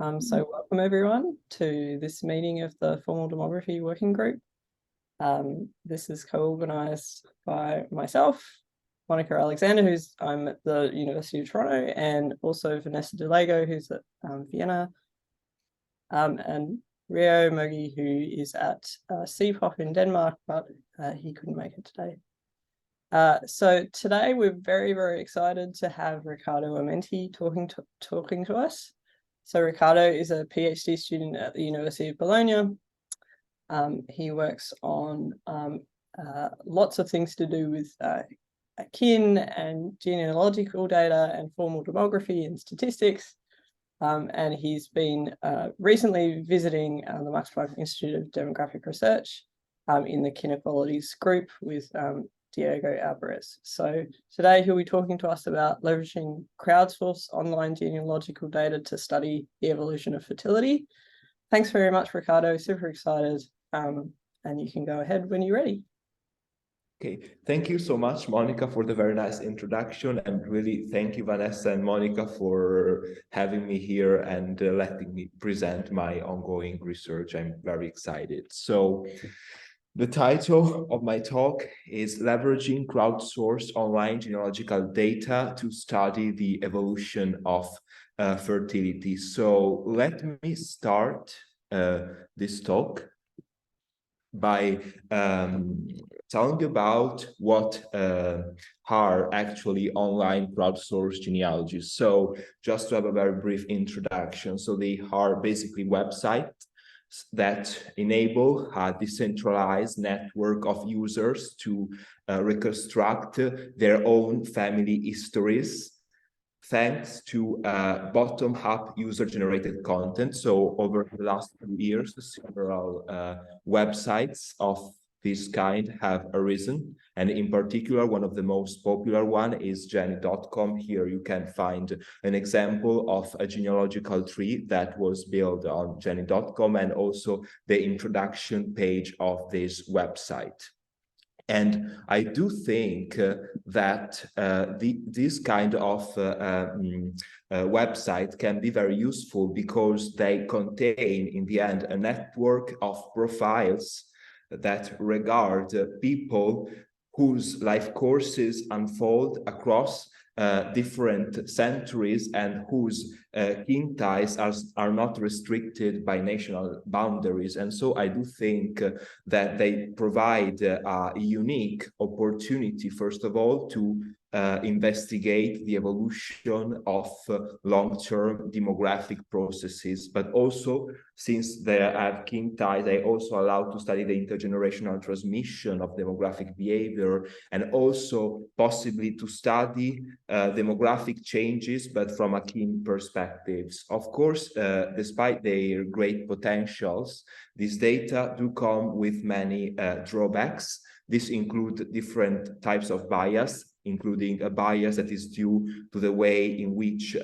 So welcome everyone to this meeting of the Formal Demography Working Group. This is co-organised by myself, Monica Alexander, I'm at the University of Toronto, and also Vanessa DeLago, who's at Vienna, and Rio Mogi, who is at CPOP in Denmark, but he couldn't make it today. So today we're very, very excited to have Riccardo Omenti talking to us. So Riccardo is a PhD student at the University of Bologna. He works on lots of things to do with kin and genealogical data and formal demography and statistics. And he's been recently visiting the Max Planck Institute of Demographic Research in the kin equalities group with Diego Alvarez. So today he'll be talking to us about leveraging crowdsourced online genealogical data to study the evolution of fertility. Thanks very much, Riccardo. Super excited. And you can go ahead when you're ready. Okay, thank you so much, Monica, for the very nice introduction, and really thank you, Vanessa and Monica, for having me here and letting me present my ongoing research. I'm very excited. So the title of my talk is Leveraging Crowdsourced Online Genealogical Data to Study the Evolution of Fertility. So let me start this talk by telling you about what are actually online crowdsourced genealogies. So just to have a very brief introduction. So they are basically websites that enable a decentralized network of users to reconstruct their own family histories thanks to bottom-up user-generated content. So over the last few years, several websites of this kind have arisen. And in particular, one of the most popular one is genealogical.com. Here you can find an example of a genealogical tree that was built on genealogical.com and also the introduction page of this website. And I do think that this kind of website can be very useful because they contain, in the end, a network of profiles that regard people whose life courses unfold across different centuries and whose kin ties are not restricted by national boundaries. And so I do think that they provide a unique opportunity, first of all, to investigate the evolution of long-term demographic processes, but also since they have kin ties, they also allow to study the intergenerational transmission of demographic behavior and also possibly to study demographic changes, but from a kin perspectives. Of course, despite their great potentials, these data do come with many drawbacks. This includes different types of bias, including a bias that is due to the way in which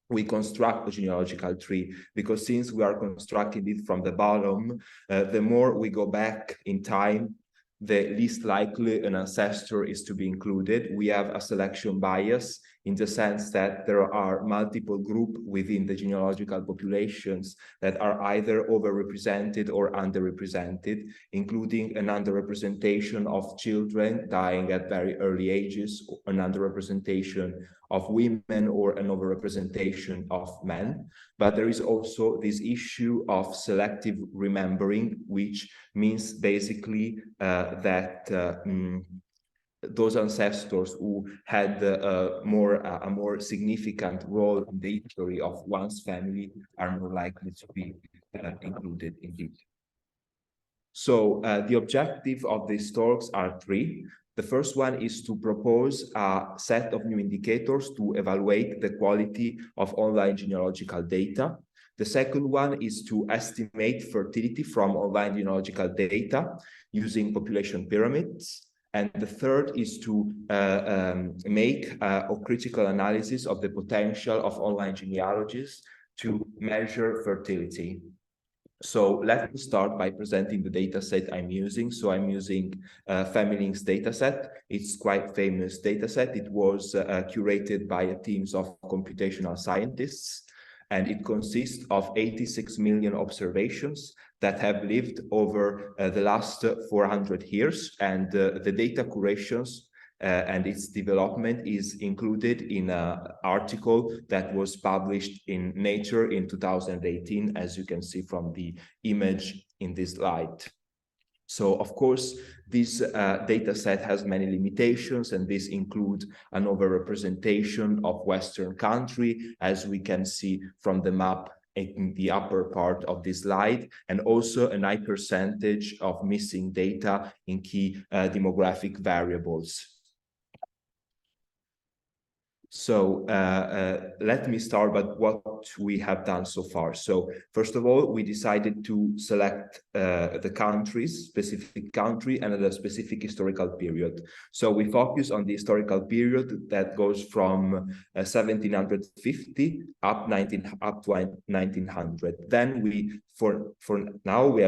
we construct the genealogical tree, because since we are constructing it from the bottom, the more we go back in time, the least likely an ancestor is to be included. We have a selection bias in the sense that there are multiple groups within the genealogical populations that are either overrepresented or underrepresented, including an underrepresentation of children dying at very early ages, an underrepresentation of women, or an overrepresentation of men. But there is also this issue of selective remembering, which means basically that those ancestors who had a more significant role in the history of one's family are more likely to be included indeed. So the objective of these talks are three. The first one is to propose a set of new indicators to evaluate the quality of online genealogical data. The second one is to estimate fertility from online genealogical data using population pyramids. And the third is to make a critical analysis of the potential of online genealogies to measure fertility. So let me start by presenting the data set I'm using. So I'm using FamilyLink's data set. It's quite famous data set. It was curated by a team of computational scientists. and it consists of 86 million observations that have lived over the last 400 years, and the data curations and its development is included in an article that was published in Nature in 2018, as you can see from the image in this slide. So, of course, this data set has many limitations, and this includes an overrepresentation of Western country, as we can see from the map in the upper part of this slide, and also a high percentage of missing data in key demographic variables. So let me start with what we have done so far. So first of all, we decided to select the countries, specific country, and a specific historical period. So we focus on the historical period that goes from 1750 up to 1900. Then for now we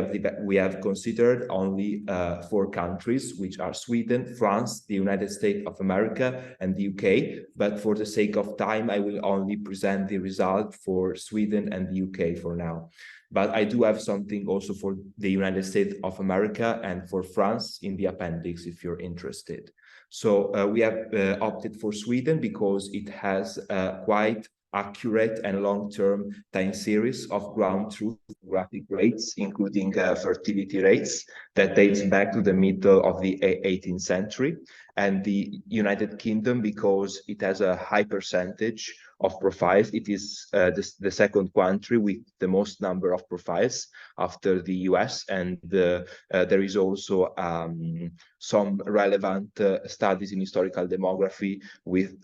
have considered only 4 countries, which are Sweden, France, the United States of America, and the UK. But for the sake of time, I will only present the result for Sweden and the UK for now. But I do have something also for the United States of America and for France in the appendix if you're interested. So we have opted for Sweden because it has quite accurate and long-term time series of ground truth demographic rates, including fertility rates that dates back to the middle of the 18th century, and the United Kingdom because it has a high percentage of profiles. It is the second country with the most number of profiles after the US, and there is also some relevant studies in historical demography with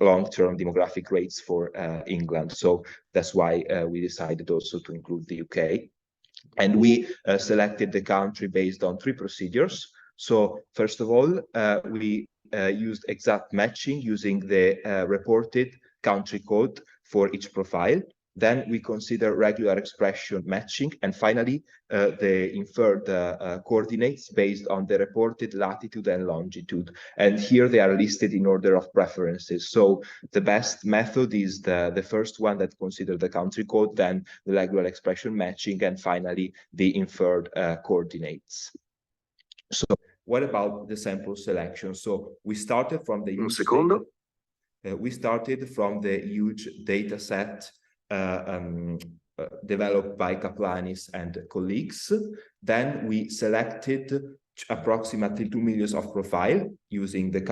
long-term demographic rates for England. So that's why we decided also to include the UK. And we selected the country based on 3 procedures. So first of all, we used exact matching using the reported country code for each profile. Then we consider regular expression matching, and finally the inferred coordinates based on the reported latitude and longitude. And here they are listed in order of preferences. So the best method is the first one that considers the country code, then the regular expression matching, and finally the inferred coordinates. So what about the sample selection? So we started from the huge data set developed by Kaplanis and colleagues. Then we selected approximately 2 million of profile using the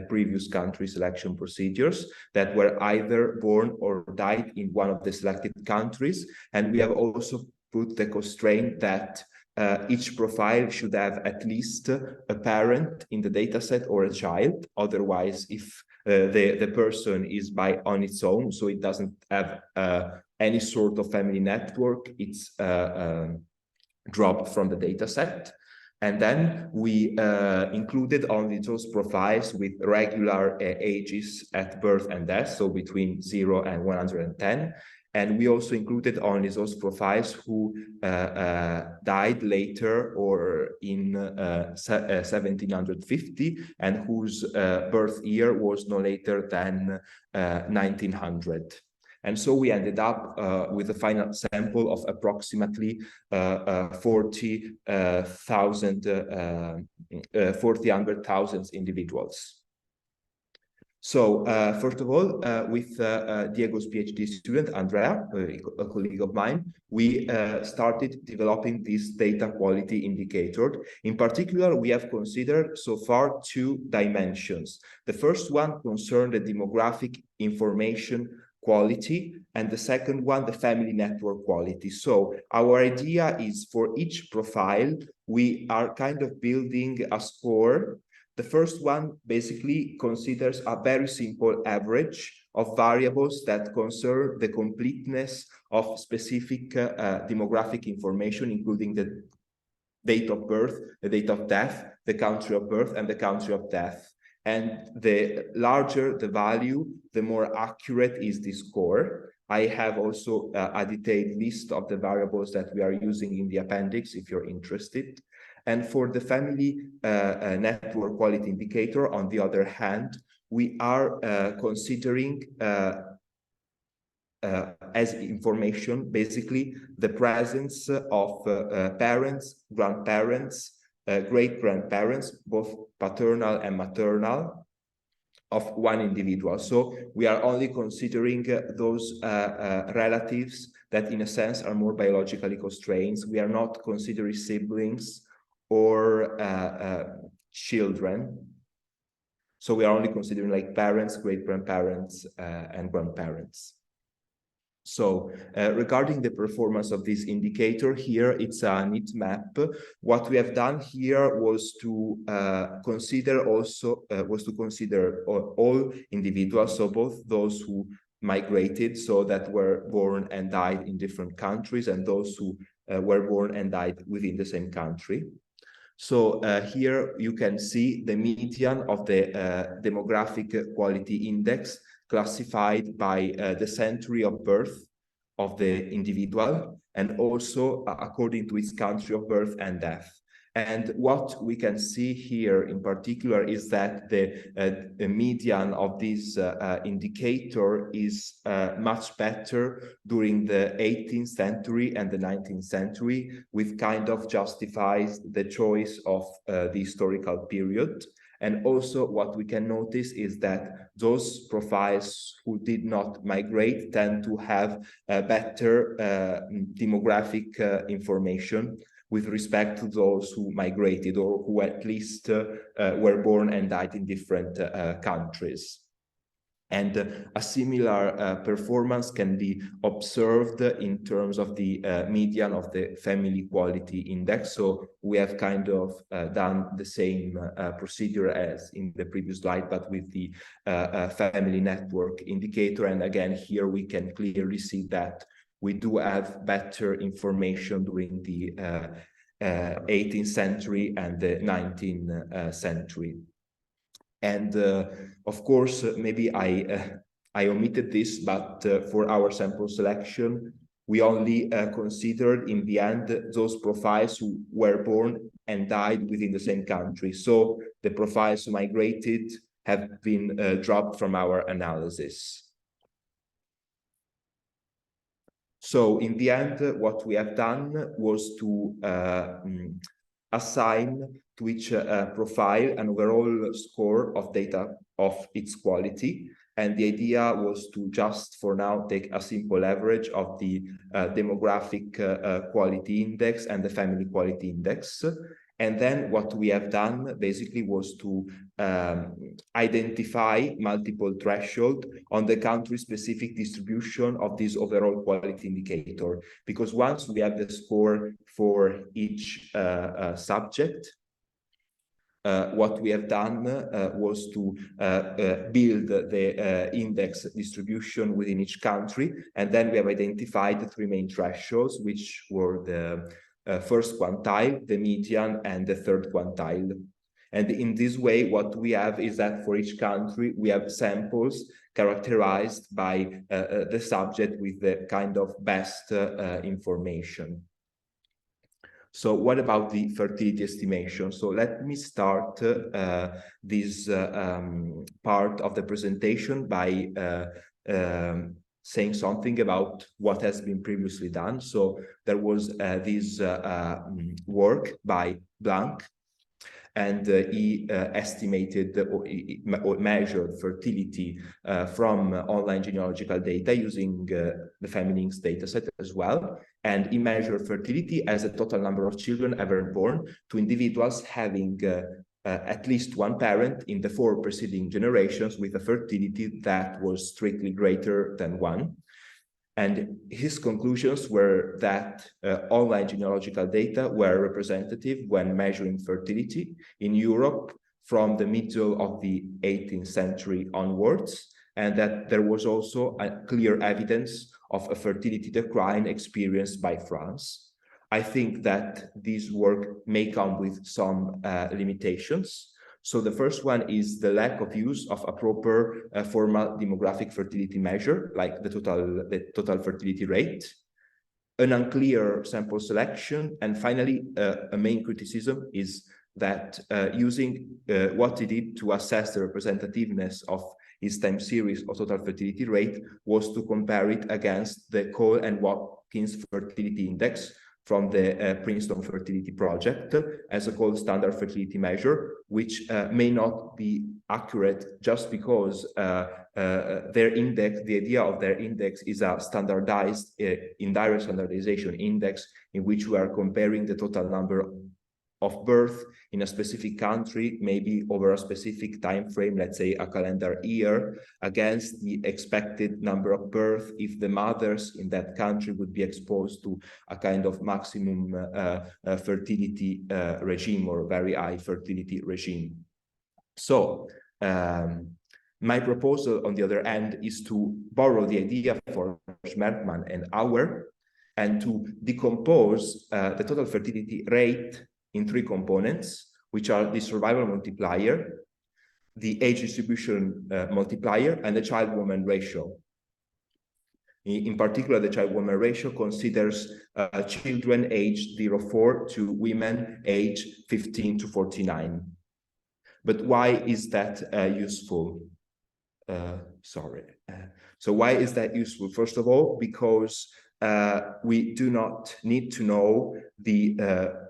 previous country selection procedures that were either born or died in one of the selected countries. And we have also put the constraint that each profile should have at least a parent in the dataset or a child. Otherwise, if the person is on its own, so it doesn't have any sort of family network, it's dropped from the dataset. And then we included only those profiles with regular ages at birth and death, so between 0 and 110. And we also included only those profiles who died later or in 1750 and whose birth year was no later than 1900. And so we ended up with a final sample of approximately 400,000 individuals. So first of all, with Diego's PhD student, Andrea, a colleague of mine, we started developing this data quality indicator. In particular, we have considered so far 2 dimensions. The first one concerned the demographic information quality, and the second one, the family network quality. So our idea is for each profile, we are kind of building a score. The first one basically considers a very simple average of variables that concern the completeness of specific demographic information, including the date of birth, the date of death, the country of birth, and the country of death. And the larger the value, the more accurate is the score. I have also a detailed list of the variables that we are using in the appendix if you're interested. And for the family network quality indicator, on the other hand, we are considering as information, basically the presence of parents, grandparents, great-grandparents, both paternal and maternal, of one individual. So we are only considering those relatives that in a sense are more biologically constrained. We are not considering siblings or children. So we are only considering like parents, great-grandparents, and grandparents. So regarding the performance of this indicator here, it's a neat map. What we have done here was to consider all individuals, so both those who migrated, so that were born and died in different countries, and those who were born and died within the same country. So here you can see the median of the demographic quality index classified by the century of birth of the individual, and also according to its country of birth and death. And what we can see here in particular is that the median of this indicator is much better during the 18th century and the 19th century, which kind of justifies the choice of the historical period. And also what we can notice is that those profiles who did not migrate tend to have better demographic information with respect to those who migrated, or who at least were born and died in different countries. And a similar performance can be observed in terms of the median of the family quality index. So we have kind of done the same procedure as in the previous slide, but with the family network indicator. And again, here we can clearly see that we do have better information during the 18th century and the 19th century. And of course, maybe I omitted this, but for our sample selection, we only considered in the end those profiles who were born and died within the same country. So the profiles who migrated have been dropped from our analysis. So in the end, what we have done was to assign to each profile an overall score of data of its quality. And the idea was to just for now take a simple average of the demographic quality index and the family quality index. And then what we have done basically was to identify multiple thresholds on the country-specific distribution of this overall quality indicator. Because once we have the score for each subject, what we have done was to build the index distribution within each country. And then we have identified the three main thresholds, which were the first quantile, the median, and the third quantile. And in this way, what we have is that for each country, we have samples characterized by the subject with the kind of best information. So what about the fertility estimation? So let me start this part of the presentation by saying something about what has been previously done. So there was this work by Blanc, and he estimated or measured fertility from online genealogical data using the Family's dataset as well. And he measured fertility as a total number of children ever born to individuals having at least one parent in the 4 preceding generations with a fertility that was strictly greater than 1. And his conclusions were that online genealogical data were representative when measuring fertility in Europe from the middle of the 18th century onwards, and that there was also a clear evidence of a fertility decline experienced by France. I think that this work may come with some limitations. So the first one is the lack of use of a proper formal demographic fertility measure, like the total fertility rate, an unclear sample selection, and finally, a main criticism is that using what he did to assess the representativeness of his time series of total fertility rate was to compare it against the Cole and Watkins fertility index from the Princeton Fertility Project as a gold standard fertility measure, which may not be accurate just because their index, the idea of their index is a standardized indirect standardization index in which we are comparing the total number of birth in a specific country, maybe over a specific time frame, let's say a calendar year, against the expected number of birth if the mothers in that country would be exposed to a kind of maximum fertility regime or very high fertility regime. So my proposal, on the other hand, is to borrow the idea for Schmerkman and Auer and to decompose the total fertility rate in three components, which are the survival multiplier, the age distribution multiplier, and the child-woman ratio. In particular, the child-woman ratio considers children aged 0-4 to women aged 15 to 49. But why is that useful? So why is that useful? First of all, because we do not need to know the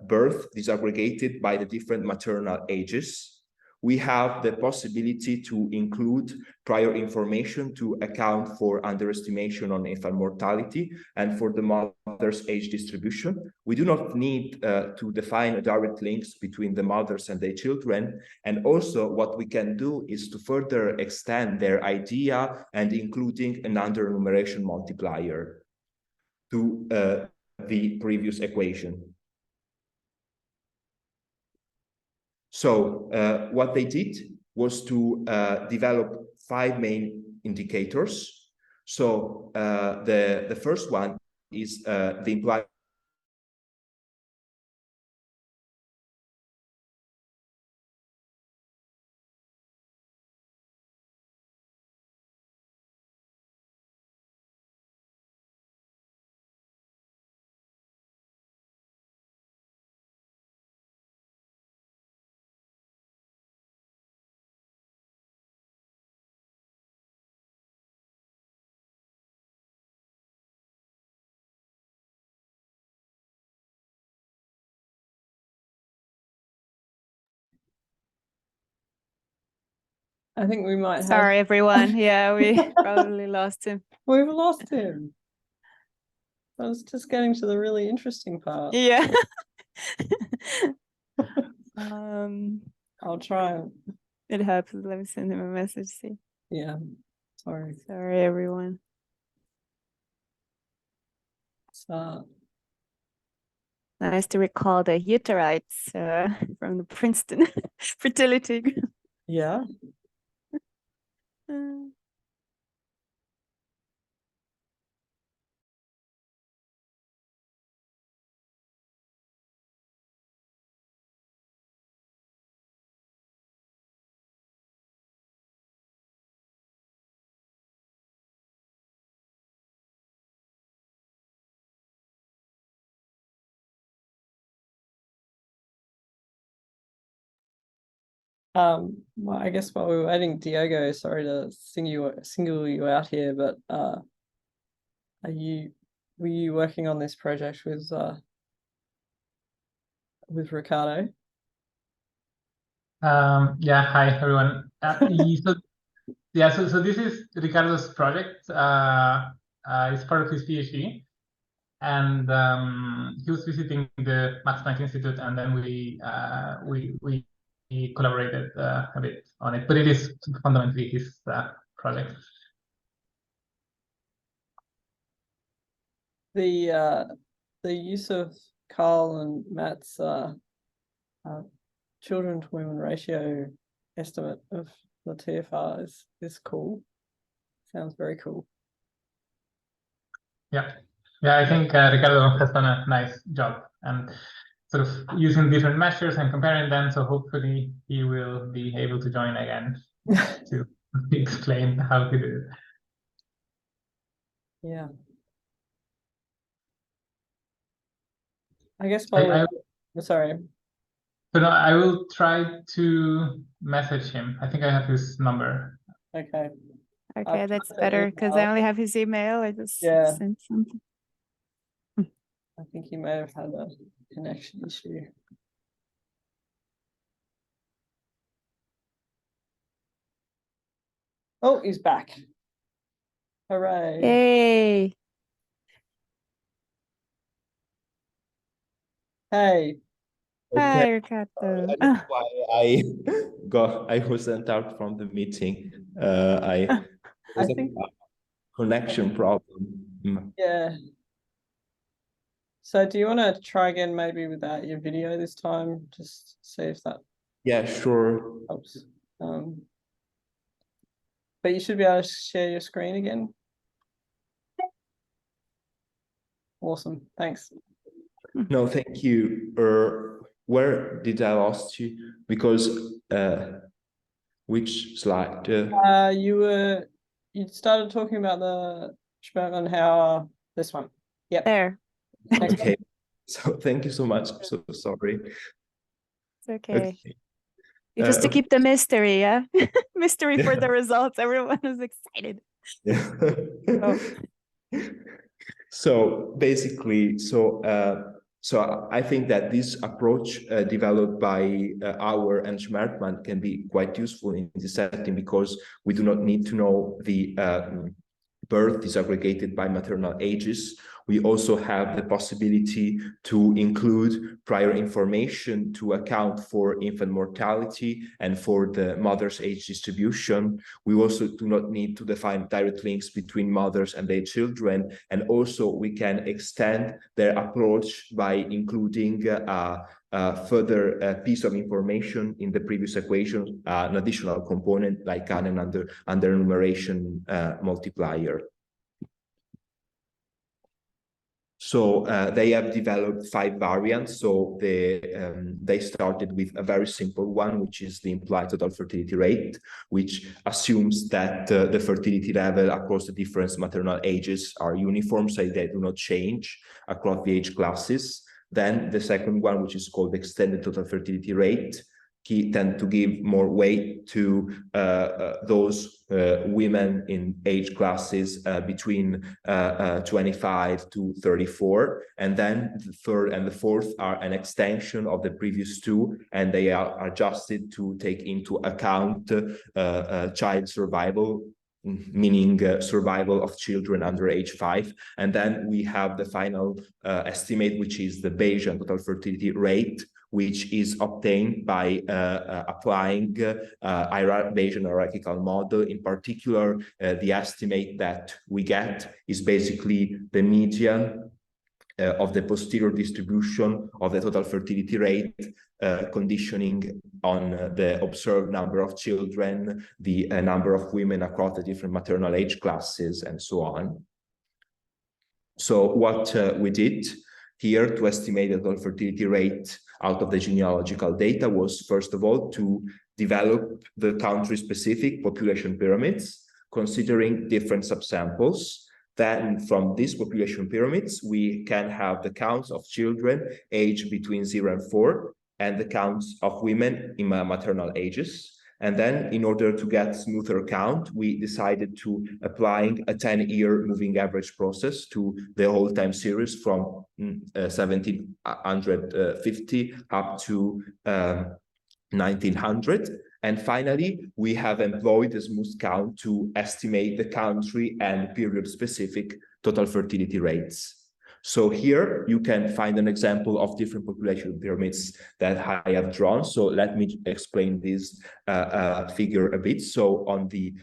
birth disaggregated by the different maternal ages. We have the possibility to include prior information to account for underestimation on infant mortality and for the mother's age distribution. We do not need to define direct links between the mothers and their children. And also what we can do is to further extend their idea and including an under-enumeration multiplier to the previous equation. So what they did was to develop 5 main indicators. So the first one is the implied I think we might have. Sorry, everyone. Yeah, we probably lost him. We've lost him. I was just getting to the really interesting part. Yeah. I'll try. It happens. Let me send him a message. See. Yeah. Sorry. Sorry, everyone. So, Nice to recall the Utarites from the Princeton fertility. yeah. Well, I guess while we were waiting, Diego, sorry to single you out here, but were you working on this project with Riccardo? Yeah, hi everyone. So this is Riccardo's project. It's part of his PhD, and he was visiting the Max Planck Institute, and then we collaborated a bit on it. But it is fundamentally his project. The use of Carl and Matt's children to women ratio estimate of the TFR is cool. Sounds very cool. Yeah, I think Riccardo has done a nice job and sort of using different measures and comparing them. So hopefully he will be able to join again to explain how he did it. Yeah. I guess sorry. So no, I will try to message him. I think I have his number. Okay. Okay, I've that's tried to better because I email. only have his email. I just Yeah. sent something. I think he may have had a connection issue. Oh, he's back. Hooray. Yay! Hey. Hi, Okay. Riccardo. I don't know why I was sent out from the meeting. I I was think, a connection problem. yeah. So do you want to try again maybe without your video this time? Just see if that Yeah, sure. helps. But you should be able to share your screen again. Awesome, thanks. No, thank you. Where did I lost you? Because which slide? You started talking about the Schmermanhauer, this one. Yep. There. Next Okay. So thank you so much. I'm so sorry. It's okay. Okay. Just to Okay. keep the mystery, yeah? Mystery for the results. Everyone was excited. Yeah. Oh. So basically, so I think that this approach developed by Auer and Schmertmann can be quite useful in this setting because we do not need to know the birth disaggregated by maternal ages. We also have the possibility to include prior information to account for infant mortality and for the mother's age distribution. We also do not need to define direct links between mothers and their children. And also we can extend their approach by including a further piece of information in the previous equation, an additional component like an under enumeration multiplier. So they have developed 5 variants. So they started with a very simple one, which is the implied total fertility rate, which assumes that the fertility level across the different maternal ages are uniform, so they do not change across the age classes. Then the second one, which is called extended total fertility rate, tend to give more weight to those women in age classes between 25 to 34. And then the third and the fourth are an extension of the previous two, and they are adjusted to take into account child survival, meaning survival of children under age 5. And then we have the final estimate, which is the Bayesian total fertility rate, which is obtained by applying Bayesian hierarchical model. In particular, the estimate that we get is basically the median of the posterior distribution of the total fertility rate, conditioning on the observed number of children, the number of women across the different maternal age classes, and so on. So what we did here to estimate the total fertility rate out of the genealogical data was, first of all, to develop the country-specific population pyramids, considering different subsamples. Then from these population pyramids, we can have the counts of children aged between 0 and 4, and the counts of women in maternal ages. And then in order to get smoother count, we decided to applying a 10-year moving average process to the whole time series from 1750 up to 1900. And finally, we have employed the smooth count to estimate the country and period specific total fertility rates. So here you can find an example of different population pyramids that I have drawn. So let me explain this figure a bit. So on the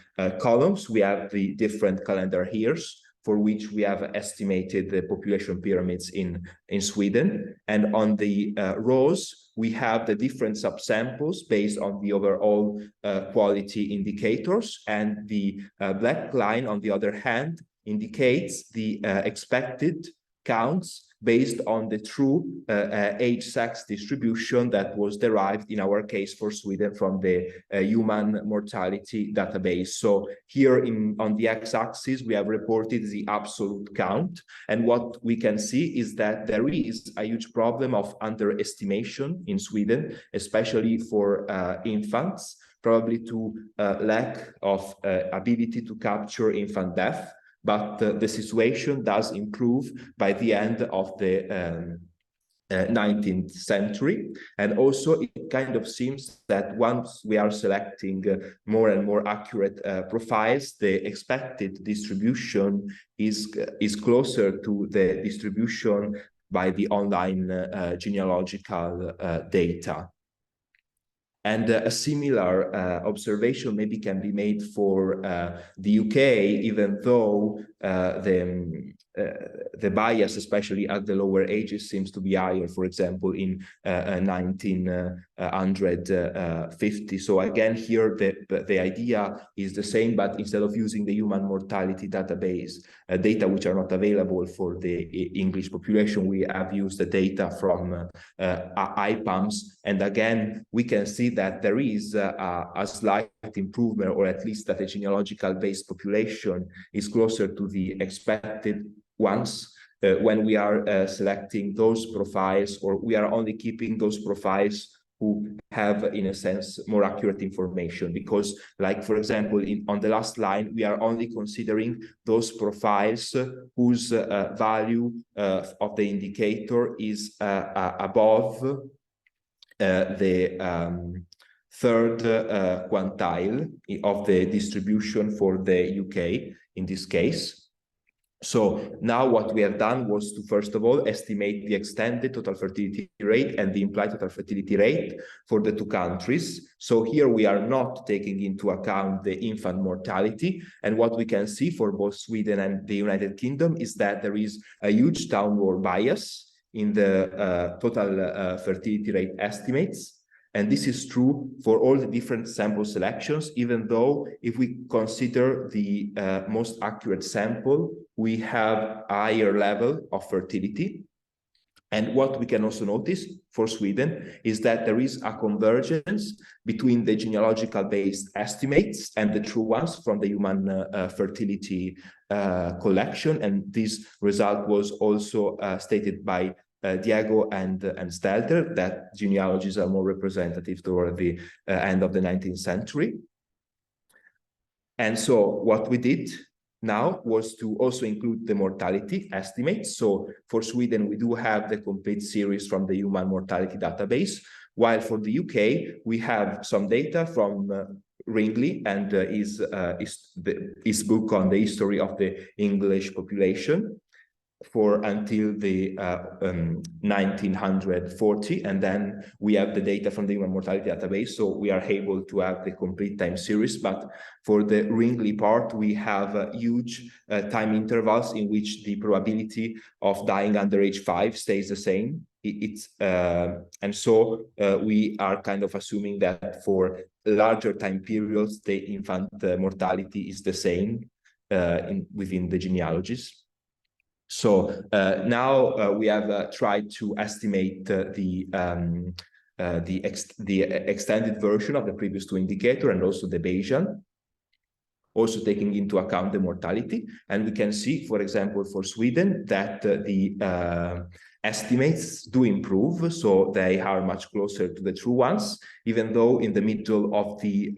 columns, we have the different calendar years for which we have estimated the population pyramids in Sweden. And on the rows, we have the different subsamples based on the overall quality indicators. And the black line, on the other hand, indicates the expected counts based on the true age-sex distribution that was derived, in our case for Sweden, from the human mortality database. So here on the x-axis, we have reported the absolute count. And what we can see is that there is a huge problem of underestimation in Sweden, especially for infants. probably to lack of ability to capture infant death, but the situation does improve by the end of the 19th century. And also it kind of seems that once we are selecting more and more accurate profiles, the expected distribution is closer to the distribution by the online genealogical data. And a similar observation maybe can be made for the UK, even though the bias, especially at the lower ages, seems to be higher, for example, in 1950. So again, here the idea is the same, but instead of using the human mortality database, data which are not available for the English population, we have used the data from IPAMS. And again, we can see that there is a slight improvement, or at least that the genealogical based population is closer to the expected ones when we are selecting those profiles, or we are only keeping those profiles who have, in a sense, more accurate information. Because, like, for example, on the last line, we are only considering those profiles whose value of the indicator is above the third quantile of the distribution for the UK in this case. So now what we have done was to, first of all, estimate the extended total fertility rate and the implied total fertility rate for the two countries. So here we are not taking into account the infant mortality. And what we can see for both Sweden and the United Kingdom is that there is a huge downward bias in the total fertility rate estimates. And this is true for all the different sample selections, even though if we consider the most accurate sample, we have a higher level of fertility. And what we can also notice for Sweden is that there is a convergence between the genealogical based estimates and the true ones from the human fertility collection. And this result was also stated by Diego and Stelter, that genealogies are more representative toward the end of the 19th century. And so what we did now was to also include the mortality estimates. So for Sweden, we do have the complete series from the human mortality database, while for the UK, we have some data from Ringley and his book on the history of the English population for until the 1940, and then we have the data from the human mortality database, so we are able to have the complete time series. But for the Ringley part, we have huge time intervals in which the probability of dying under age 5 stays the same. And so we are kind of assuming that for larger time periods, the infant mortality is the same within the genealogies. So now we have tried to estimate the extended version of the previous two indicators and also the Bayesian, also taking into account the mortality. And we can see, for example, for Sweden, that the estimates do improve, so they are much closer to the true ones, even though in the middle of the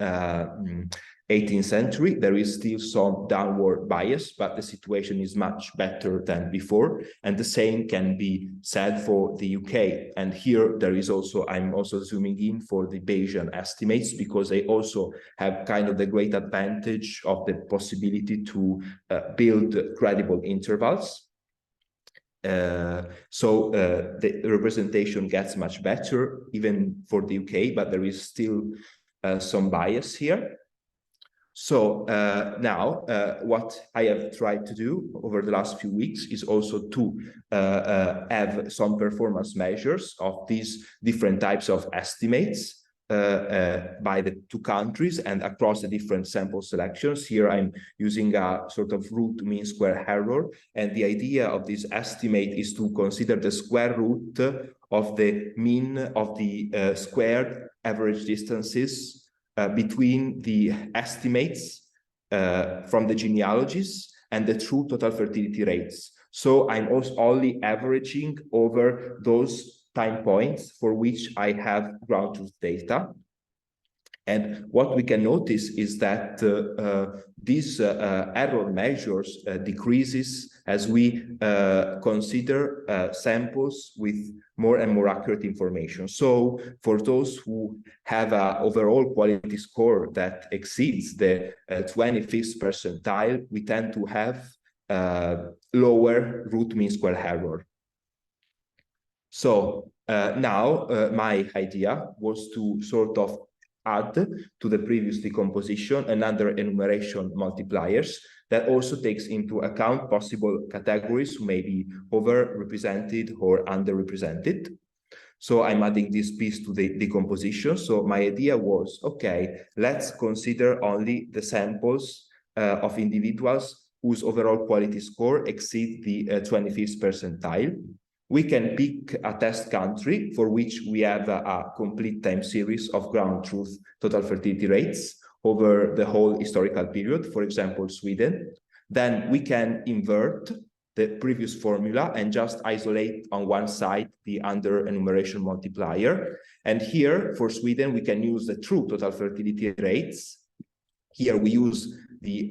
18th century, there is still some downward bias, but the situation is much better than before. And the same can be said for the UK. And here there is also, I'm also zooming in for the Bayesian estimates, because they also have kind of the great advantage of the possibility to build credible intervals. So the representation gets much better even for the UK, but there is still some bias here. So now what I have tried to do over the last few weeks is also to have some performance measures of these different types of estimates by the two countries and across the different sample selections. Here I'm using a sort of root mean square error, and the idea of this estimate is to consider the square root of the mean of the squared average distances between the estimates from the genealogies and the true total fertility rates. So I'm also only averaging over those time points for which I have ground truth data. And what we can notice is that these error measures decreases as we consider samples with more and more accurate information. So for those who have an overall quality score that exceeds the 25th percentile, we tend to have lower root mean square error. So now my idea was to sort of add to the previous decomposition another enumeration multipliers that also takes into account possible categories who may be overrepresented or underrepresented. So I'm adding this piece to the decomposition. So my idea was, okay, let's consider only the samples of individuals whose overall quality score exceeds the 25th percentile. We can pick a test country for which we have a complete time series of ground truth total fertility rates over the whole historical period, for example, Sweden. Then we can invert the previous formula and just isolate on one side the under enumeration multiplier. And here for Sweden, we can use the true total fertility rates. Here we use the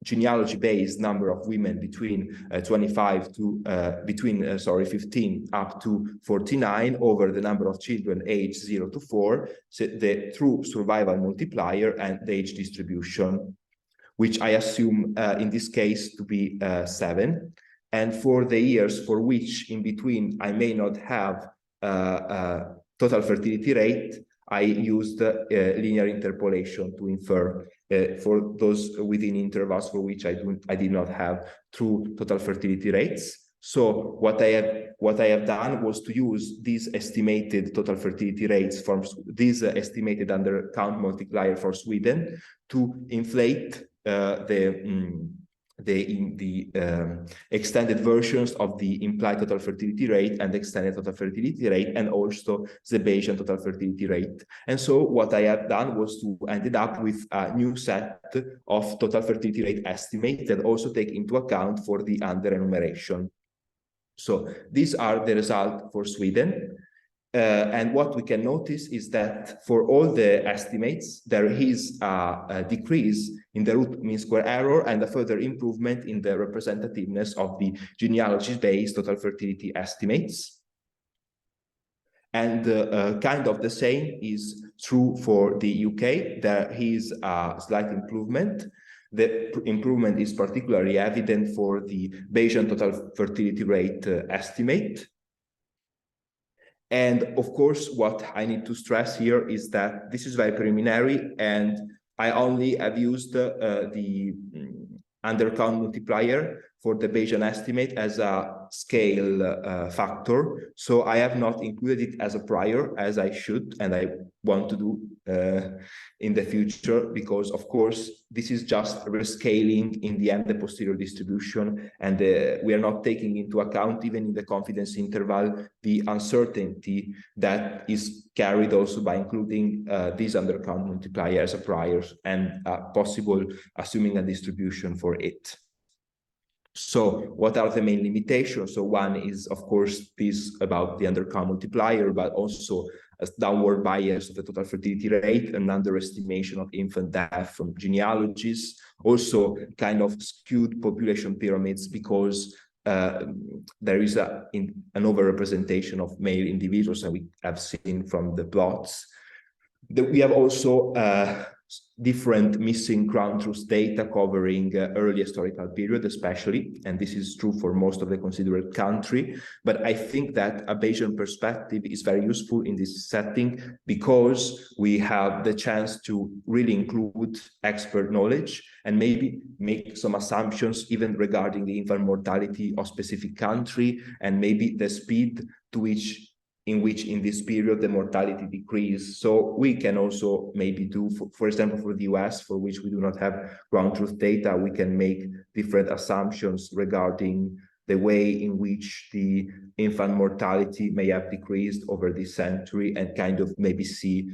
genealogy-based number of women between 15 up to 49 over the number of children aged 0 to 4, so the true survival multiplier and the age distribution, which I assume in this case to be 7. And for the years for which in between I may not have total fertility rate, I used linear interpolation to infer for those within intervals for which I did not have true total fertility rates. So what I have done was to use these estimated total fertility rates from this estimated under count multiplier for Sweden to inflate the extended versions of the implied total fertility rate and extended total fertility rate, and also the Bayesian total fertility rate. And so what I have done was to ended up with a new set of total fertility rate estimates that also take into account for the under enumeration. So these are the results for Sweden. And what we can notice is that for all the estimates, there is a decrease in the root mean square error and a further improvement in the representativeness of the genealogy-based total fertility estimates. And kind of the same is true for the UK. There is a slight improvement. The improvement is particularly evident for the Bayesian total fertility rate estimate. And of course, what I need to stress here is that this is very preliminary, and I only have used the undercount multiplier for the Bayesian estimate as a scale factor. So I have not included it as a prior, as I should, and I want to do in the future, because of course, this is just rescaling in the end the posterior distribution, and we are not taking into account, even in the confidence interval, the uncertainty that is carried also by including this undercount multiplier as a prior and possible assuming a distribution for it. So what are the main limitations? So one is, of course, this about the undercount multiplier, but also a downward bias of the total fertility rate, an underestimation of infant death from genealogies, also kind of skewed population pyramids because there is an overrepresentation of male individuals, and we have seen from the plots. We have also different missing ground truth data covering early historical period, especially, and this is true for most of the considered country. But I think that a Bayesian perspective is very useful in this setting because we have the chance to really include expert knowledge and maybe make some assumptions even regarding the infant mortality of specific country and maybe the speed to which in this period the mortality decreased. So we can also maybe do, for example, for the US, for which we do not have ground truth data, we can make different assumptions regarding the way in which the infant mortality may have decreased over this century and kind of maybe see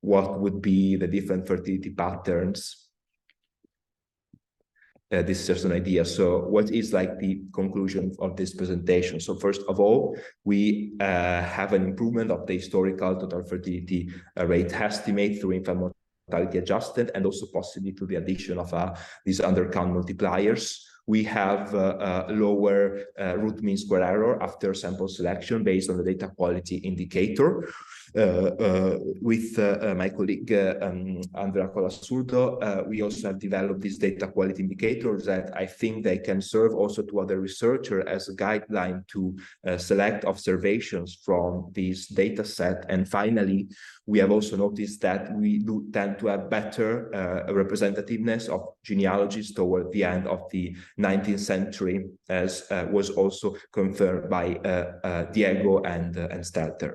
what would be the different fertility patterns. this certain idea. So what is like the conclusion of this presentation? So first of all, we have an improvement of the historical total fertility rate estimate through infant mortality adjustment, and also possibly to the addition of these undercount multipliers. We have lower root mean square error after sample selection based on the data quality indicator. With my colleague Andrea Colasurdo, we also have developed these data quality indicators that I think they can serve also to other researchers as a guideline to select observations from this data set. And finally, we have also noticed that we do tend to have better representativeness of genealogies toward the end of the 19th century, as was also confirmed by Diego and Stelter.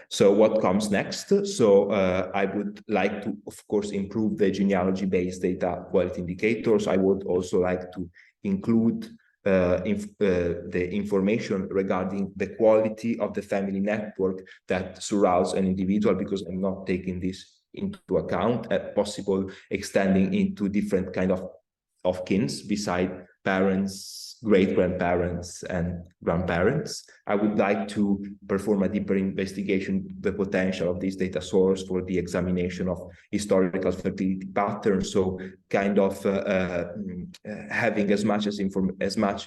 So what comes next? So I would like to, of course, improve the genealogy-based data quality indicators. I would also like to include the information regarding the quality of the family network that surrounds an individual, because I'm not taking this into account, possible extending into different kind of kins beside parents, great-grandparents, and grandparents. I would like to perform a deeper investigation the potential of this data source for the examination of historical fertility patterns. So kind of having as much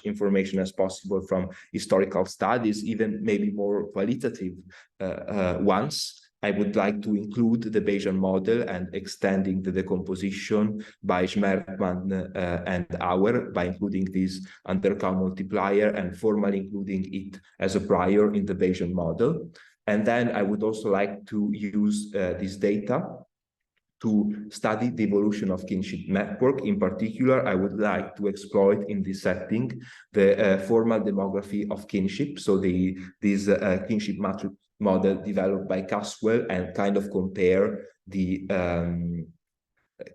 information as possible from historical studies, even maybe more qualitative ones. I would like to include the Bayesian model and extending the decomposition by Schmerkman and Auer by including this undercount multiplier and formally including it as a prior in the Bayesian model. And then I would also like to use this data to study the evolution of kinship network. In particular, I would like to exploit in this setting the formal demography of kinship. So this kinship matrix model developed by Caswell, and kind of compare the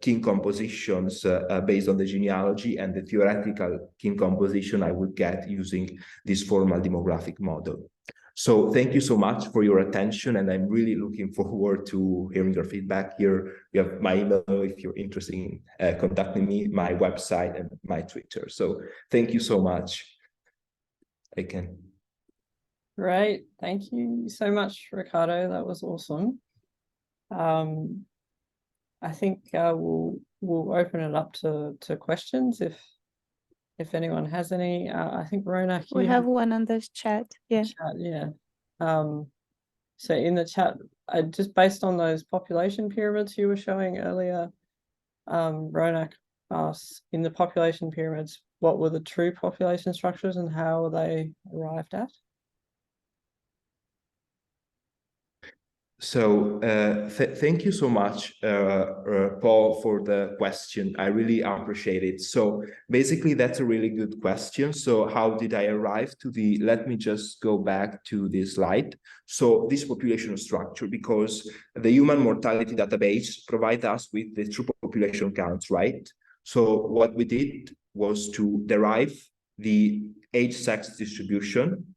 kin compositions based on the genealogy and the theoretical kin composition I would get using this formal demographic model. So thank you so much for your attention, and I'm really looking forward to hearing your feedback. Here you have my email if you're interested in contacting me, my website, and my Twitter. So thank you so much. Great, thank you so much, Riccardo. That was awesome. I think we'll open it up to questions if anyone has any. I think Ronak, We have one on this chat. Yeah. Chat, yeah. So in the chat, just based on those population pyramids you were showing earlier, Ronak asks, in the population pyramids, what were the true population structures and how were they arrived at? So thank you so much, Paul, for the question. I really appreciate it. So basically, that's a really good question. So how did I arrive to the, let me just go back to this slide. So this population structure, because the human mortality database provides us with the true population counts, right? So what we did was to derive the age-sex distribution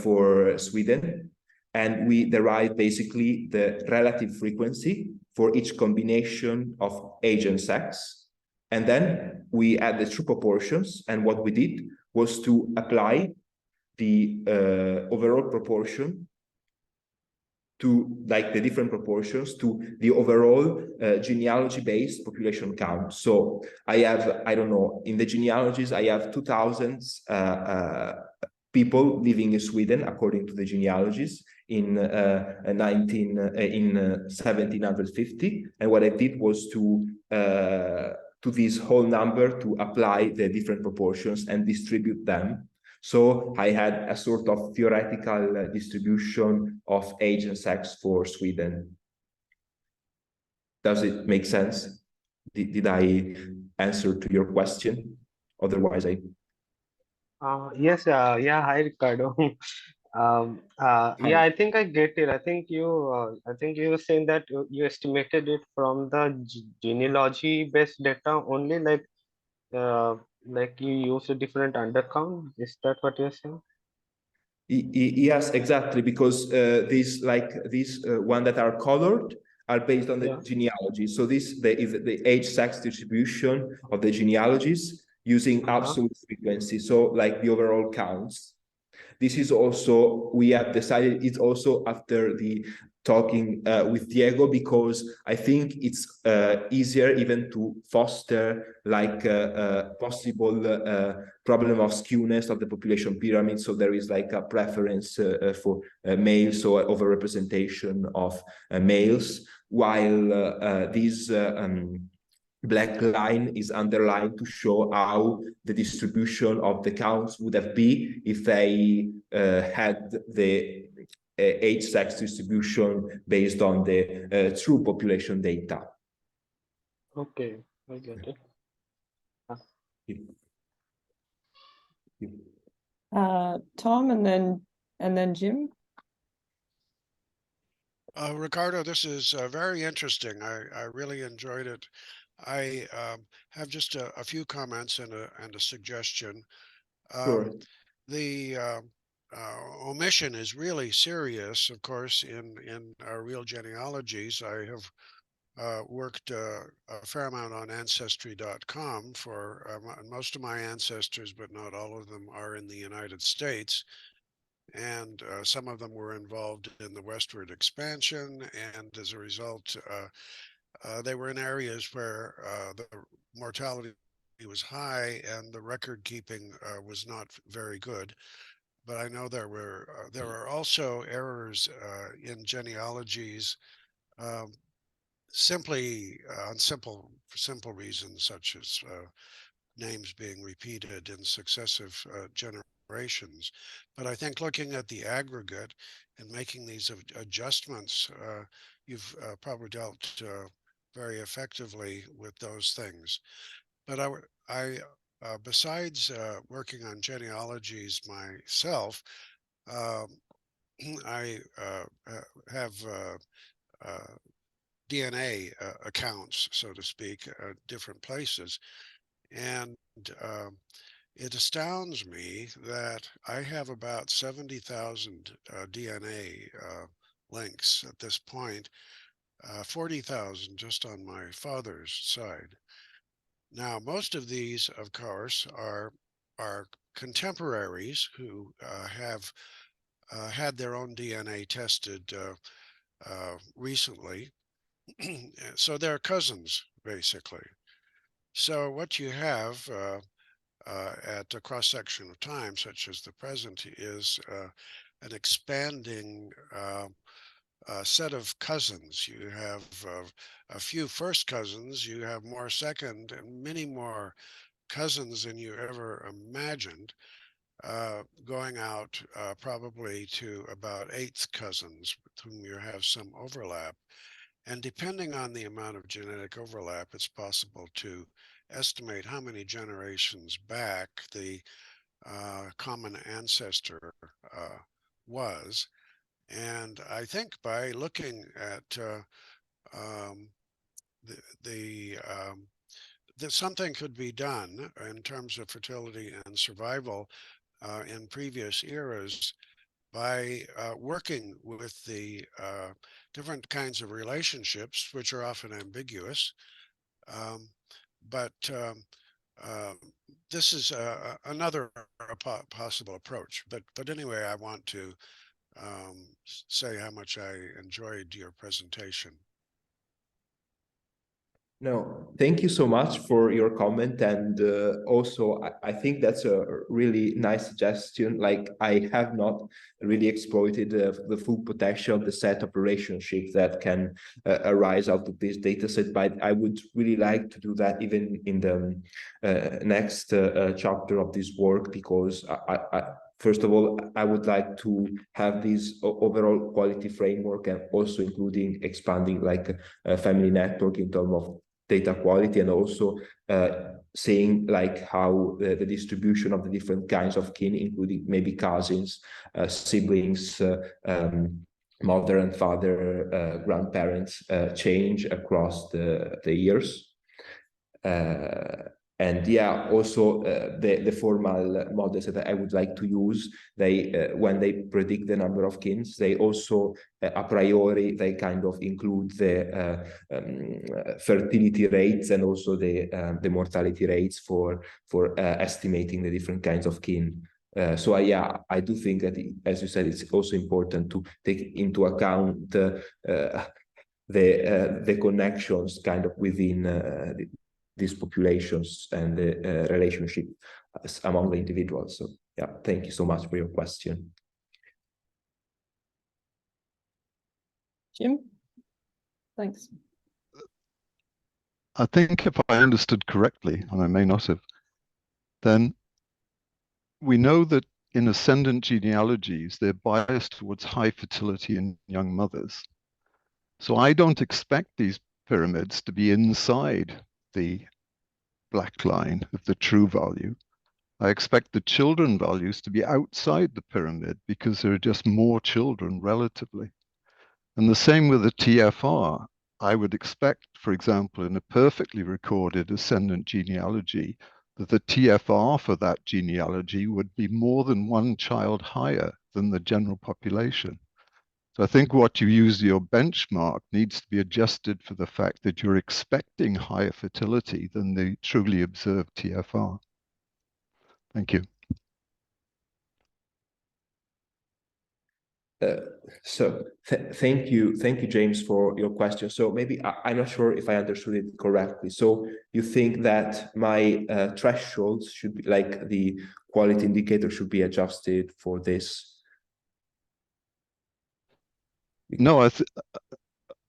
for Sweden. And we derive basically the relative frequency for each combination of age and sex. And then we add the true proportions. And what we did was to apply the overall proportion to, like, the different proportions to the overall genealogy-based population count. So I have, I don't know, in the genealogies, I have 2,000 people living in Sweden according to the genealogies in 1750, and what I did was to this whole number to apply the different proportions and distribute them. So I had a sort of theoretical distribution of age and sex for Sweden. Does it make sense? Did I answer to your question? Otherwise, Yes, yeah, hi Riccardo. Yeah, I think I get it. I think you were saying that you estimated it from the genealogy-based data only, like you use a different undercount. Is that what you're saying? Yes, exactly, because these one that are colored are based on the genealogy. So this is the age-sex distribution of the genealogies using absolute frequency, so like the overall counts. This is also, we have decided it's also after the talking with Diego, because I think it's easier even to foster like a possible problem of skewness of the population pyramid. So there is like a preference for males, so overrepresentation of males, while this black line is underlined to show how the distribution of the counts would have been if they had the age-sex distribution based on the true population data. Okay, I get it. Tom, and then Jim. Riccardo, this is very interesting. I really enjoyed it. I have just a few comments and a suggestion. Sure. The omission is really serious, of course, in our real genealogies. I have worked a fair amount on Ancestry.com for most of my ancestors, but not all of them are in the United States. And some of them were involved in the westward expansion, and as a result, they were in areas where the mortality was high and the record keeping was not very good. But I know there are also errors in genealogies, simply for simple reasons, such as names being repeated in successive generations. But I think looking at the aggregate and making these adjustments, you've probably dealt very effectively with those things. But I besides working on genealogies myself, I have DNA accounts, so to speak, different places. And it astounds me that I have about 70,000 DNA links at this point, 40,000 just on my father's side. Now, most of these, of course, are contemporaries who have had their own DNA tested recently. So they're cousins, basically. So what you have at a cross-section of time, such as the present, is an expanding set of cousins. You have a few first cousins, you have more second, and many more cousins than you ever imagined, going out probably to about eighth cousins with whom you have some overlap. And depending on the amount of genetic overlap, it's possible to estimate how many generations back the common ancestor was. And I think by looking at that something could be done in terms of fertility and survival in previous eras by working with the different kinds of relationships, which are often ambiguous. But this is another possible approach. But anyway, I want to say how much I enjoyed your presentation. No, thank you so much for your comment. And also, I think that's a really nice suggestion. Like, I have not really exploited the full potential of the set of relationships that can arise out of this data set, but I would really like to do that even in the next chapter of this work, because first of all, I would like to have this overall quality framework, and also including expanding like a family network in terms of data quality, and also seeing like how the distribution of the different kinds of kin, including maybe cousins, siblings, mother and father, grandparents, change across the years. And yeah, also the formal models that I would like to use, they when they predict the number of kins, they also a priori they kind of include the fertility rates and also the mortality rates for estimating the different kinds of kin. So yeah, I do think that, as you said, it's also important to take into account the connections kind of within these populations and the relationship among the individuals. So yeah, thank you so much for your question. Jim? Thanks. I think if I understood correctly, and I may not have, then we know that in ascendant genealogies, they're biased towards high fertility in young mothers. So I don't expect these pyramids to be inside the black line of the true value. I expect the children values to be outside the pyramid because there are just more children relatively. And the same with the TFR. I would expect, for example, in a perfectly recorded ascendant genealogy, that the TFR for that genealogy would be more than one child higher than the general population. So I think what you use your benchmark needs to be adjusted for the fact that you're expecting higher fertility than the truly observed TFR. Thank you. So thank you, James, for your question. So maybe I'm not sure if I understood it correctly. So you think that my thresholds should be, like the quality indicator should be adjusted for this? No,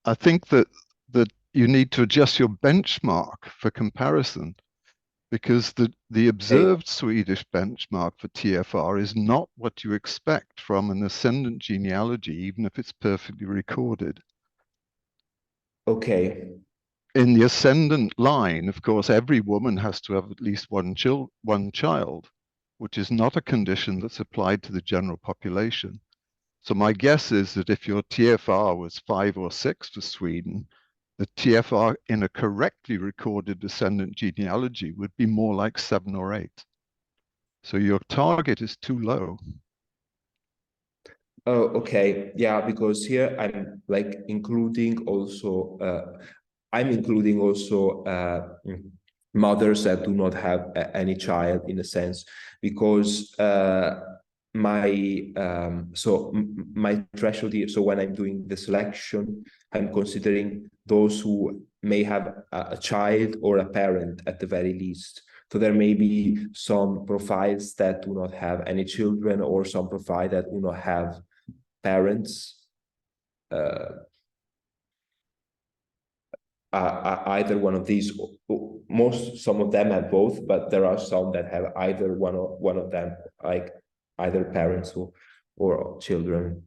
I think that you need to adjust your benchmark for comparison, because the observed Swedish benchmark for TFR is not what you expect from an ascendant genealogy, even if it's perfectly recorded. Okay. In the ascendant line, of course, every woman has to have at least one child, which is not a condition that's applied to the general population. So my guess is that if your TFR was 5 or 6 for Sweden, the TFR in a correctly recorded descendant genealogy would be more like 7 or 8. So your target is too low. Oh, okay. Yeah, because here I'm like including also mothers that do not have any child, in a sense, because my threshold here, so when I'm doing the selection, I'm considering those who may have a child or a parent at the very least. So there may be some profiles that do not have any children, or some profiles that do not have parents. Either one of these. Some of them have both, but there are some that have either one of them, like either parents or children.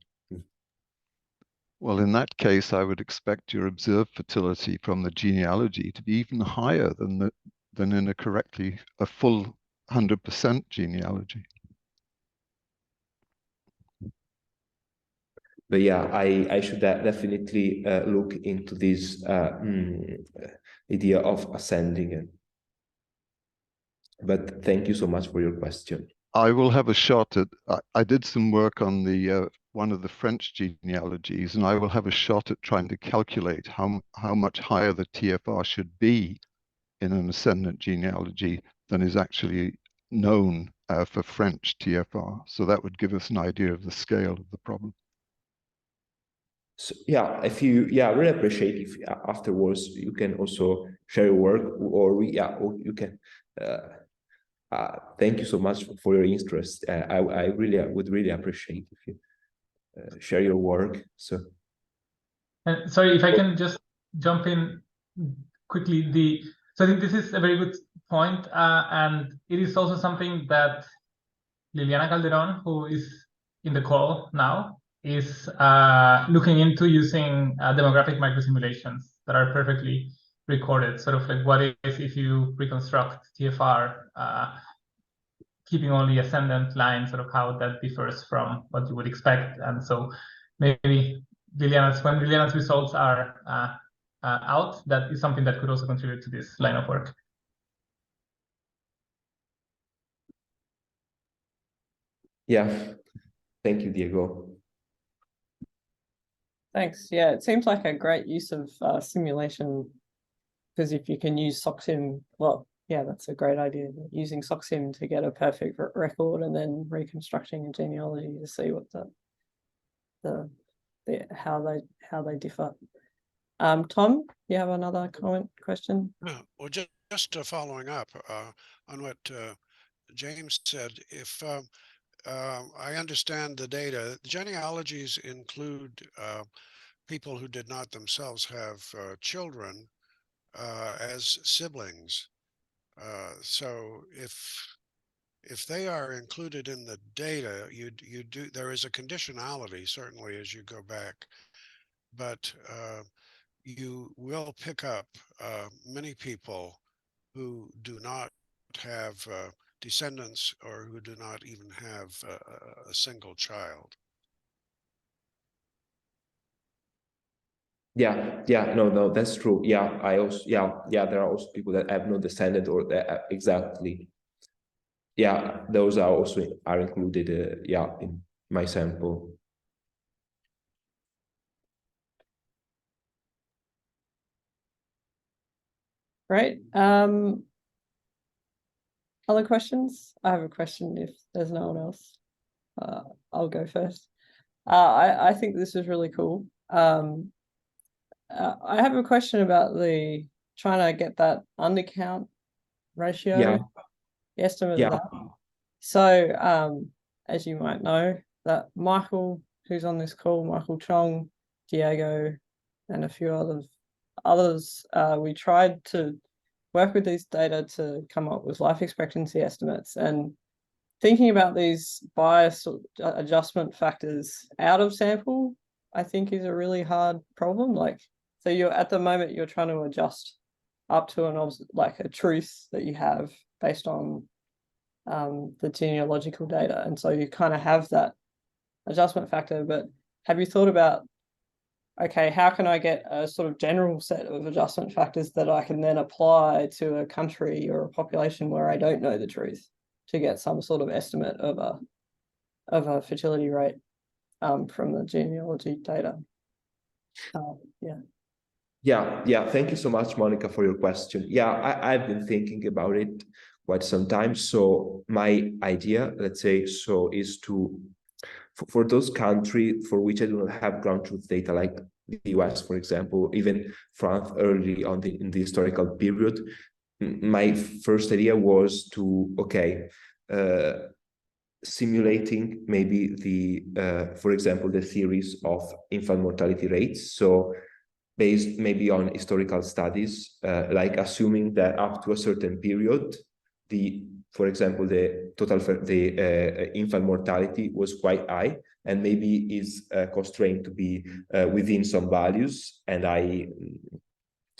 Well, in that case, I would expect your observed fertility from the genealogy to be even higher than in a full 100% genealogy. But yeah, I should definitely look into this idea of ascending. But thank you so much for your question. I will have a shot at. I did some work on the one of the French genealogies, and I will have a shot at trying to calculate how much higher the TFR should be in an ascendant genealogy than is actually known for French TFR. So that would give us an idea of the scale of the problem. So yeah, I really appreciate if afterwards you can also share your work, or you can. Thank you so much for your interest. I would really appreciate if you share your work. So, sorry, if I can just jump in quickly. So I think this is a very good point, and it is also something that Liliana Calderon, who is in the call now, is looking into, using demographic microsimulations that are perfectly recorded. Sort of like, what if you reconstruct TFR, keeping only ascendant line, sort of how that differs from what you would expect. And so maybe when Liliana's results are out, that is something that could also contribute to this line of work. Yeah, thank you, Diego. Thanks. Yeah, it seems like a great use of simulation, because if you can use SOCSIM, well, yeah, that's a great idea. Using SOCSIM to get a perfect record and then reconstructing a genealogy to see what how they differ. Tom, you have another question? Well, just following up on what James said, if I understand the data, genealogies include people who did not themselves have children as siblings. So if they are included in the data, there is a conditionality certainly as you go back, but you will pick up many people who do not have descendants or who do not even have a single child. Yeah, no, that's true. Yeah, I also, yeah, there are also people that have no descendant or that, exactly. Yeah, those are also included, yeah, in my sample. Great. Other questions? I have a question if there's no one else. I'll go first. I think this is really cool. I have a question about the trying to get that undercount ratio, Yeah. the estimate Yeah. of that. So, as you might know, that Michael, who's on this call, Michael Chong, Diego, and a few others, we tried to work with these data to come up with life expectancy estimates, and thinking about these bias adjustment factors out of sample, I think is a really hard problem. Like, so you're at the moment you're trying to adjust up to like a truth that you have based on the genealogical data, and so you kind of have that adjustment factor. But have you thought about, okay, how can I get a sort of general set of adjustment factors that I can then apply to a country or a population where I don't know the truth, to get some sort of estimate of a fertility rate from the genealogy data? Yeah, thank you so much, Monica, for your question. Yeah, I've been thinking about it quite some time. So my idea, let's say, so is to, for those countries for which I do not have ground truth data, like the US, for example, even France early on in the historical period, my first idea was to, okay, simulating maybe for example, the series of infant mortality rates. So based maybe on historical studies, like assuming that up to a certain period, for example, the total infant mortality was quite high, and maybe is constrained to be within some values, and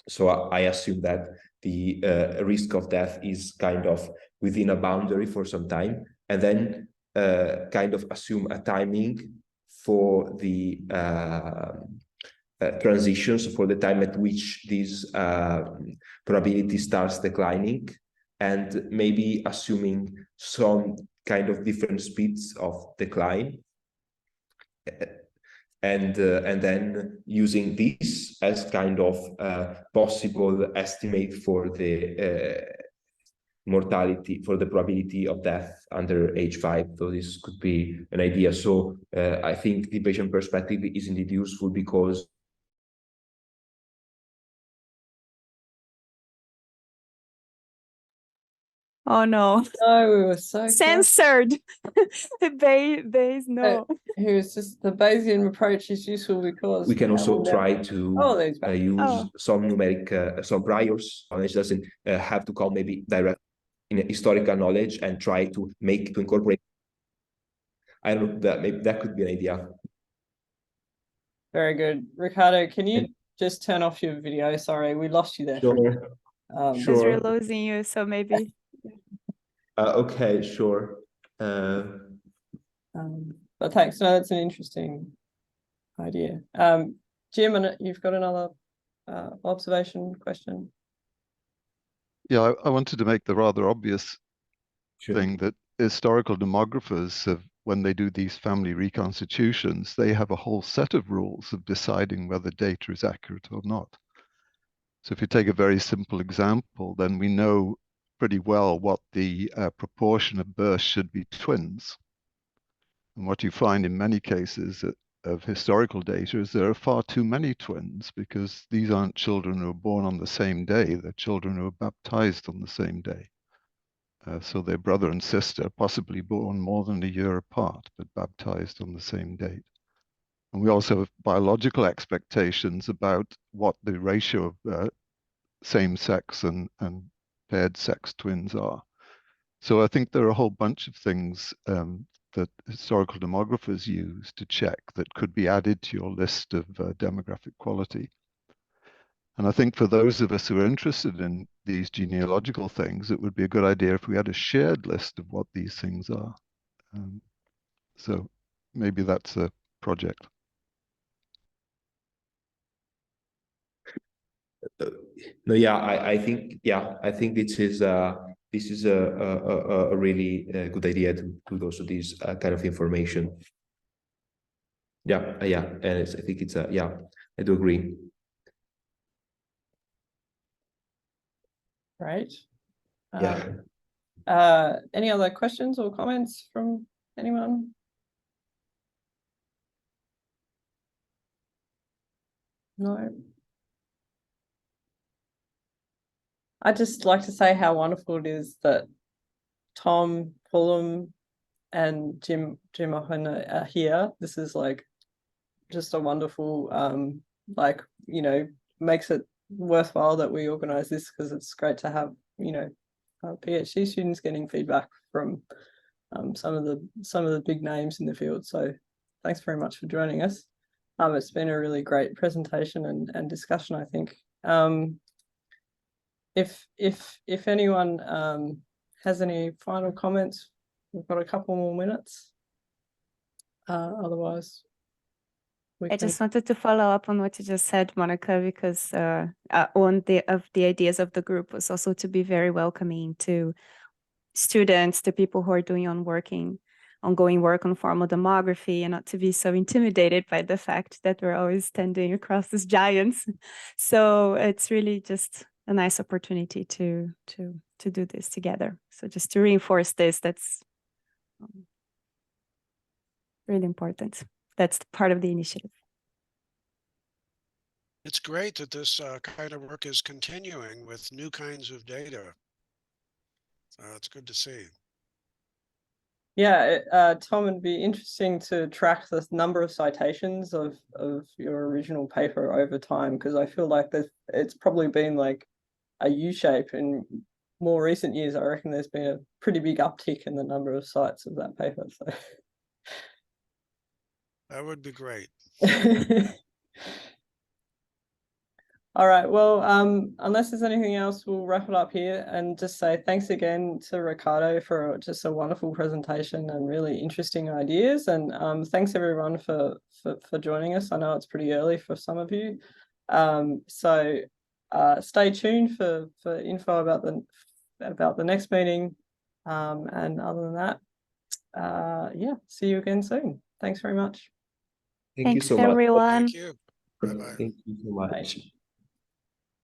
so I assume that the risk of death is kind of within a boundary for some time, and then kind of assume a timing for the transitions, for the time at which this probability starts declining, and maybe assuming some kind of different speeds of decline, and then using this as kind of possible estimate for the mortality, for the probability of death under age 5. So this could be an idea. So I think the patient perspective is indeed useful, because Oh no. No, we were so close. Censored. Bayes, no. He was just, the Bayesian approach is useful because we can also try to use some numeric, some priors. It doesn't have to come maybe direct in historical knowledge, and try to incorporate. I don't know, that maybe that could be an idea. Very good. Riccardo, can you just turn off your video? Sorry, we lost you there. Sure. Because Sure. we're losing you, so maybe. Okay, sure. But thanks. No, that's an interesting idea. Jim, you've got another observation question? Yeah, I wanted to make the rather obvious thing that historical demographers have when they do these family reconstitutions, they have a whole set of rules of deciding whether data is accurate or not. So if you take a very simple example, then we know pretty well what the proportion of births should be twins. And what you find in many cases of historical data is there are far too many twins, because these aren't children who are born on the same day, they're children who are baptized on the same day. So their brother and sister, possibly born more than a year apart, but baptized on the same date. And we also have biological expectations about what the ratio of same-sex and paired sex twins are. So I think there are a whole bunch of things that historical demographers use to check that could be added to your list of demographic quality. And I think for those of us who are interested in these genealogical things, it would be a good idea if we had a shared list of what these things are. So maybe that's a project. No, yeah, I think this is a really good idea to go to this kind of information. Yeah, and I think it's I do agree. Right. Yeah. Any other questions or comments from anyone? No. I'd just like to say how wonderful it is that Tom, Fulham, and Jim Ohana are here. This is like just a wonderful, like, you know, makes it worthwhile that we organize this, because it's great to have, you know, PhD students getting feedback from some of the big names in the field. So thanks very much for joining us. It's been a really great presentation and discussion, I think. If anyone has any final comments, we've got a couple more minutes. Otherwise, I just wanted to follow up on what you just said, Monica, because one of the ideas of the group was also to be very welcoming to students, to people who are doing ongoing work on formal demography, and not to be so intimidated by the fact that we're always standing across these giants. So it's really just a nice opportunity to do this together. So just to reinforce this, that's really important. That's part of the initiative. It's great that this kind of work is continuing with new kinds of data. It's good to see. Yeah, Tom, it'd be interesting to track the number of citations of your original paper over time, because I feel like it's probably been like a U-shape. In more recent years, I reckon there's been a pretty big uptick in the number of cites of that paper. So that would be great. All right, well, unless there's anything else, we'll wrap it up here and just say thanks again to Riccardo for just a wonderful presentation and really interesting ideas. And thanks everyone for joining us. I know it's pretty early for some of you. So stay tuned for info about the next meeting. And other than that, yeah, see you again soon. Thanks very much. Thank you Thanks, so much. everyone. Thank you. Bye-bye. Thank you so much. Bye.